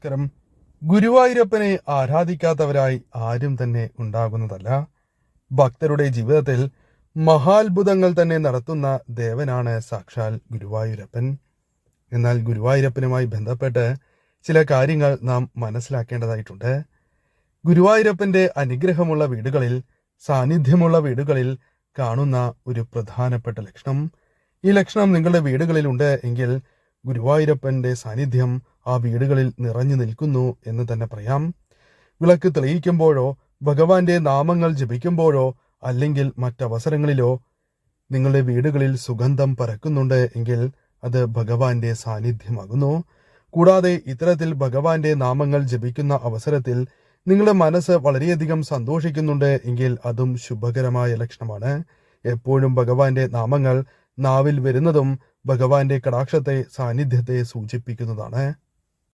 നമസ്കാരം. ഗുരുവായൂരപ്പനെ ആരാധിക്കാത്തവരായി ആരും തന്നെ ഉണ്ടാകുന്നതല്ല. ഭക്തരുടെ ജീവിതത്തിൽ മഹാത്ഭുതങ്ങൾ തന്നെ നടത്തുന്ന ദേവനാണ് സാക്ഷാൽ ഗുരുവായൂരപ്പൻ. എന്നാൽ ഗുരുവായൂരപ്പനുമായി ബന്ധപ്പെട്ട് ചില കാര്യങ്ങൾ നാം മനസ്സിലാക്കേണ്ടതായിട്ടുണ്ട്. ഗുരുവായൂരപ്പന്റെ അനുഗ്രഹമുള്ള വീടുകളിൽ, സാന്നിധ്യമുള്ള വീടുകളിൽ കാണുന്ന ഒരു പ്രധാനപ്പെട്ട ലക്ഷണം, ഈ ലക്ഷണം നിങ്ങളുടെ വീടുകളിൽ ഉണ്ട് എങ്കിൽ ഗുരുവായൂരപ്പന്റെ സാന്നിധ്യം ആ വീടുകളിൽ നിറഞ്ഞു നിൽക്കുന്നു എന്ന് തന്നെ പറയാം. വിളക്ക് തെളിയിക്കുമ്പോഴോ ഭഗവാന്റെ നാമങ്ങൾ ജപിക്കുമ്പോഴോ അല്ലെങ്കിൽ മറ്റവസരങ്ങളിലോ നിങ്ങളുടെ വീടുകളിൽ സുഗന്ധം പരക്കുന്നുണ്ട് എങ്കിൽ അത് ഭഗവാന്റെ സാന്നിധ്യമാകുന്നു. കൂടാതെ ഇത്തരത്തിൽ ഭഗവാന്റെ നാമങ്ങൾ ജപിക്കുന്ന അവസരത്തിൽ നിങ്ങളുടെ മനസ്സ് വളരെയധികം സന്തോഷിക്കുന്നുണ്ട് എങ്കിൽ അതും ശുഭകരമായ ലക്ഷണമാണ്. എപ്പോഴും ഭഗവാന്റെ നാമങ്ങൾ നാവിൽ വരുന്നതും ഭഗവാന്റെ കടാക്ഷത്തെ, സാന്നിധ്യത്തെ സൂചിപ്പിക്കുന്നതാണ്.